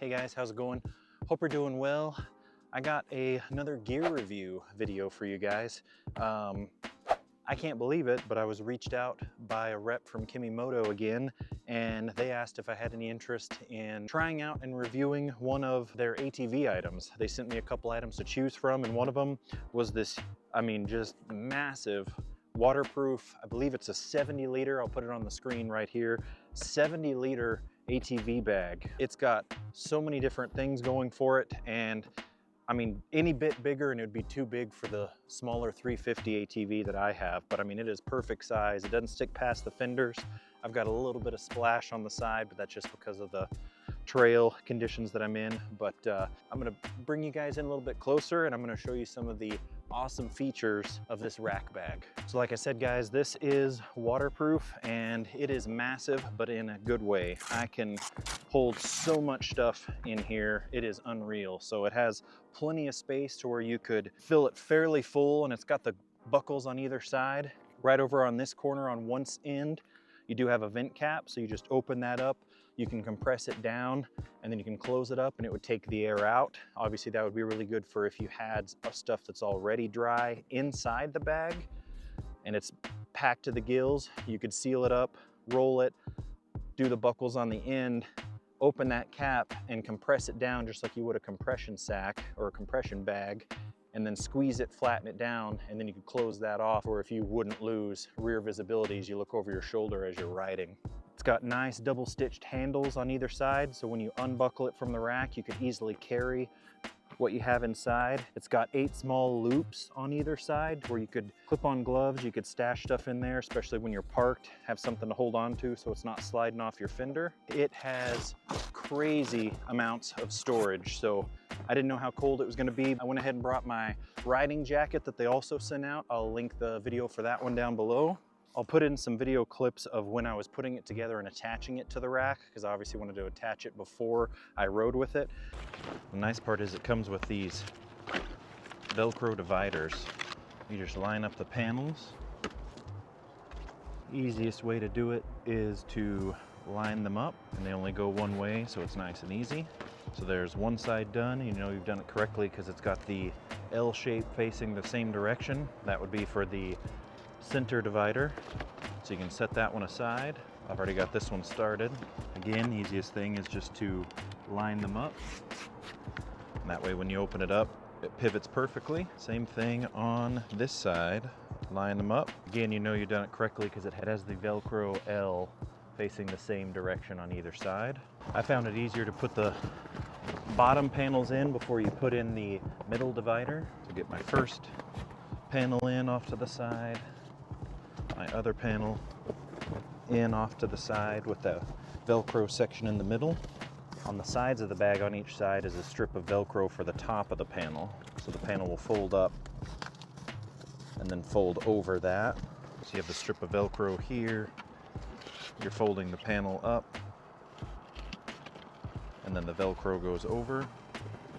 Hey guys, how's it going? Hope you're doing well. I got another gear review video for you guys. I can't believe it, but I was reached out by a rep from Kemimoto again, and they asked if I had any interest in trying out and reviewing one of their ATV items. They sent me a couple items to choose from, and one of them was this, just massive waterproof, I believe it's a 70 liter, I'll put it on the screen right here, 70 liter ATV bag. It's got so many different things going for it, and any bit bigger and it would be too big for the smaller 350 ATV that I have, but it is perfect size. It doesn't stick past the fenders. I've got a little bit of splash on the side, but that's just because of the trail conditions that I'm in. But I'm gonna bring you guys in a little bit closer, and I'm gonna show you some of the awesome features of this rack bag. So like I said, guys, this is waterproof and it is massive, but in a good way. I can hold so much stuff in here. It is unreal. So it has plenty of space to where you could fill it fairly full, and it's got the buckles on either side. Right over on this corner on one end, you do have a vent cap, so you just open that up. You can compress it down and then you can close it up and it would take the air out. Obviously that would be really good for if you had stuff that's already dry inside the bag and it's packed to the gills. You could seal it up, roll it, do the buckles on the end, open that cap and compress it down just like you would a compression sack or a compression bag, and then squeeze it, flatten it down, and then you could close that off, or if you wouldn't lose rear visibility as you look over your shoulder as you're riding. It's got nice double stitched handles on either side, so when you unbuckle it from the rack, you could easily carry what you have inside. It's got 8 small loops on either side where you could clip on gloves, you could stash stuff in there, especially when you're parked, have something to hold on to so it's not sliding off your fender. It has crazy amounts of storage, so I didn't know how cold it was gonna be. I went ahead and brought my riding jacket that they also sent out. I'll link the video for that one down below. I'll put in some video clips of when I was putting it together and attaching it to the rack, because I obviously wanted to attach it before I rode with it. The nice part is it comes with these Velcro dividers. You just line up the panels. Easiest way to do it is to line them up, and they only go one way, so it's nice and easy. So there's one side done, you know you've done it correctly because it's got the L shape facing the same direction. That would be for the center divider. So you can set that one aside. I've already got this one started. Again, the easiest thing is just to line them up. And that way when you open it up, it pivots perfectly. Same thing on this side. Line them up. Again, you know you've done it correctly because it has the Velcro L facing the same direction on either side. I found it easier to put the bottom panels in before you put in the middle divider. So get my first panel in off to the side, my other panel in off to the side with the Velcro section in the middle. On the sides of the bag on each side is a strip of Velcro for the top of the panel. So the panel will fold up and then fold over that. So you have the strip of Velcro here. You're folding the panel up and then the Velcro goes over.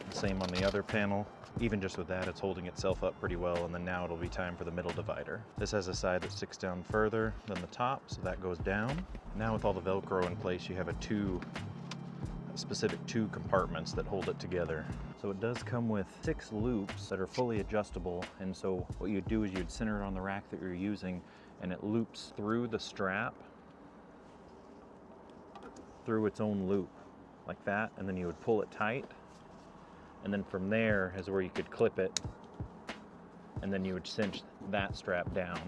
Same on the other panel. Even just with that, it's holding itself up pretty well, and then now it'll be time for the middle divider. This has a side that sticks down further than the top, so that goes down. Now with all the Velcro in place, you have a specific two compartments that hold it together. So it does come with 6 loops that are fully adjustable, and so what you'd do is you'd center it on the rack that you're using, and it loops through the strap, through its own loop, like that, and then you would pull it tight. And then from there is where you could clip it, and then you would cinch that strap down.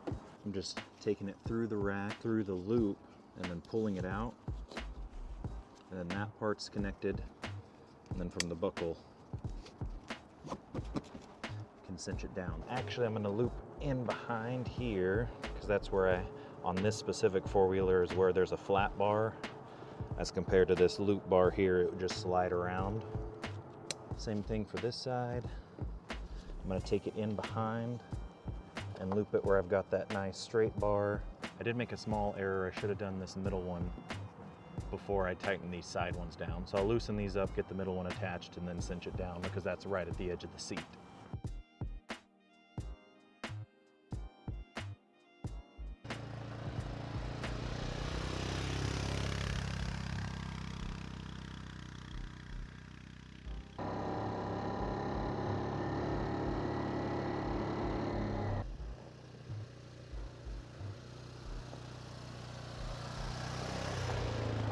I'm just taking it through the rack, through the loop, and then pulling it out. And then that part's connected, and then from the buckle, you can cinch it down. Actually, I'm gonna loop in behind here, because that's where on this specific four-wheeler is where there's a flat bar, as compared to this loop bar here, it would just slide around. Same thing for this side. I'm gonna take it in behind and loop it where I've got that nice straight bar. I did make a small error. I should have done this middle one before I tighten these side ones down. So I'll loosen these up, get the middle one attached, and then cinch it down because that's right at the edge of the seat.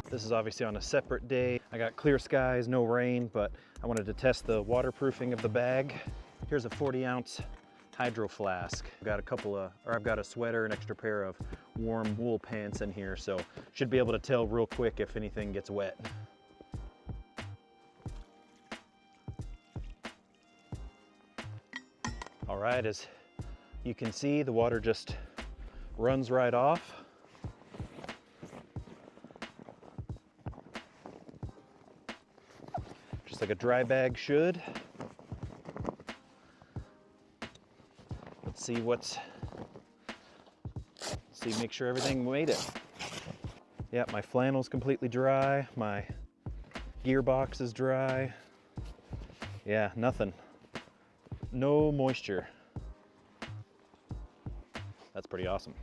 This is obviously on a separate day. I got clear skies, no rain, but I wanted to test the waterproofing of the bag. Here's a 40-ounce hydro flask. I've got a sweater, an extra pair of warm wool pants in here, so should be able to tell real quick if anything gets wet. All right, as you can see, the water just runs right off. Just like a dry bag should. Let's see, make sure everything made it. Yeah, my flannel's completely dry. My gearbox is dry. Yeah, nothing. No moisture. That's pretty awesome.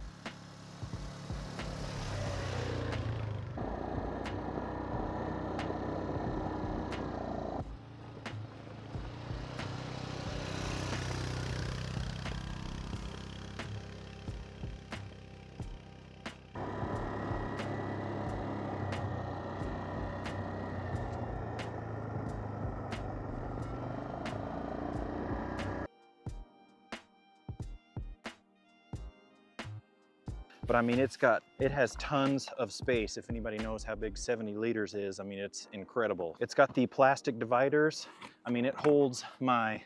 But I mean, it has tons of space. If anybody knows how big 70 liters is, I mean, it's incredible. It's got the plastic dividers. I mean, it holds my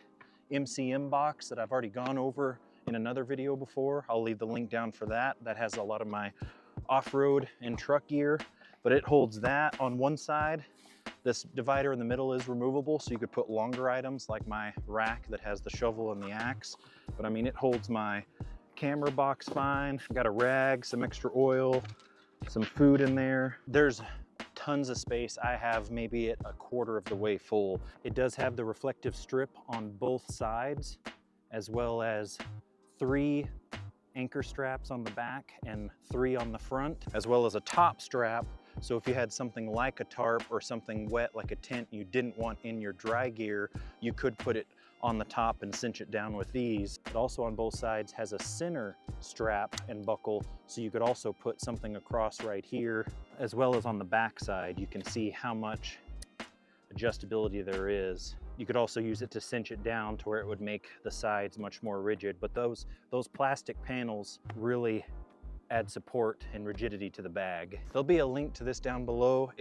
MCM box that I've already gone over in another video before. I'll leave the link down for that. That has a lot of my off-road and truck gear, but it holds that on one side. This divider in the middle is removable, so you could put longer items like my rack that has the shovel and the axe. But I mean, it holds my camera box fine. Got a rag, some extra oil, some food in there. There's tons of space. I have maybe it a quarter of the way full. It does have the reflective strip on both sides, as well as 3 anchor straps on the back and 3 on the front, as well as a top strap. So if you had something like a tarp or something wet like a tent you didn't want in your dry gear, you could put it on the top and cinch it down with these. It also on both sides has a center strap and buckle, so you could also put something across right here, as well as on the back side. You can see how much adjustability there is. You could also use it to cinch it down to where it would make the sides much more rigid, but those plastic panels really add support and rigidity to the bag. There'll be a link to this down below.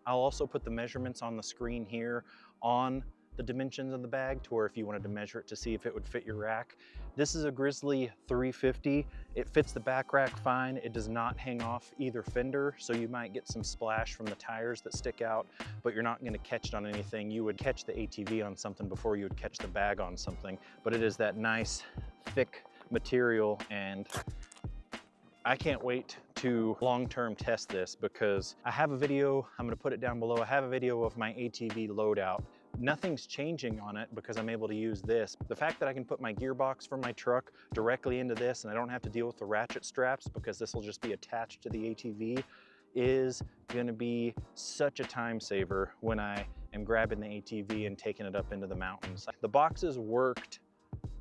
I'll also put the measurements on the screen here on the dimensions of the bag, to where if you wanted to measure it to see if it would fit your rack. This is a Grizzly 350. It fits the back rack fine. It does not hang off either fender, so you might get some splash from the tires that stick out, but you're not gonna catch it on anything. You would catch the ATV on something before you would catch the bag on something, but it is that nice, thick material, and I can't wait to long-term test this, because I have a video, I'm gonna put it down below. I have a video of my ATV Loadout. Nothing's changing on it because I'm able to use this. The fact that I can put my gearbox from my truck directly into this and I don't have to deal with the ratchet straps because this will just be attached to the ATV is gonna be such a time saver when I am grabbing the ATV and taking it up into the mountains. The boxes worked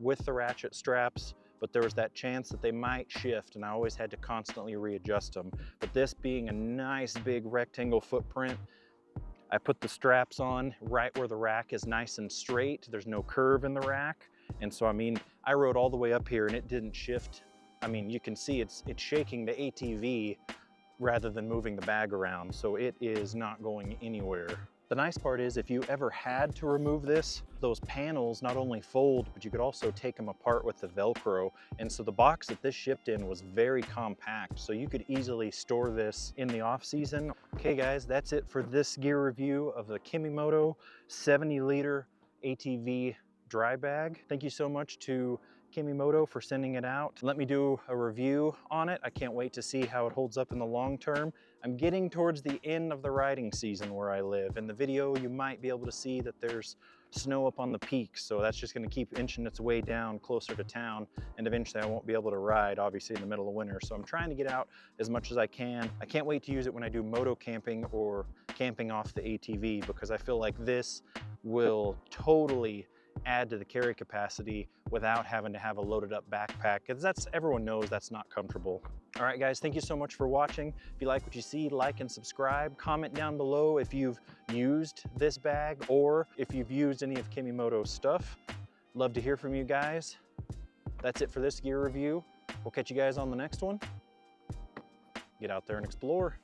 with the ratchet straps, but there was that chance that they might shift, and I always had to constantly readjust them. But this being a nice big rectangle footprint, I put the straps on right where the rack is nice and straight. There's no curve in the rack. And so, I mean, I rode all the way up here and it didn't shift. I mean, you can see it's shaking the ATV rather than moving the bag around. So it is not going anywhere. The nice part is, if you ever had to remove this, those panels not only fold, but you could also take them apart with the Velcro. And so the box that this shipped in was very compact, so you could easily store this in the off season. Okay guys, that's it for this gear review of the Kemimoto 70-liter ATV dry bag. Thank you so much to Kemimoto for sending it out. Let me do a review on it. I can't wait to see how it holds up in the long term. I'm getting towards the end of the riding season where I live. In the video, you might be able to see that there's snow up on the peaks, so that's just gonna keep inching its way down closer to town, and eventually I won't be able to ride, obviously, in the middle of winter. So I'm trying to get out as much as I can. I can't wait to use it when I do moto camping or camping off the ATV, because I feel like this will totally add to the carry capacity without having to have a loaded up backpack, because everyone knows that's not comfortable. All right, guys, thank you so much for watching. If you like what you see, like and subscribe. Comment down below if you've used this bag or if you've used any of Kemimoto's stuff. Love to hear from you guys. That's it for this gear review. We'll catch you guys on the next one. Get out there and explore.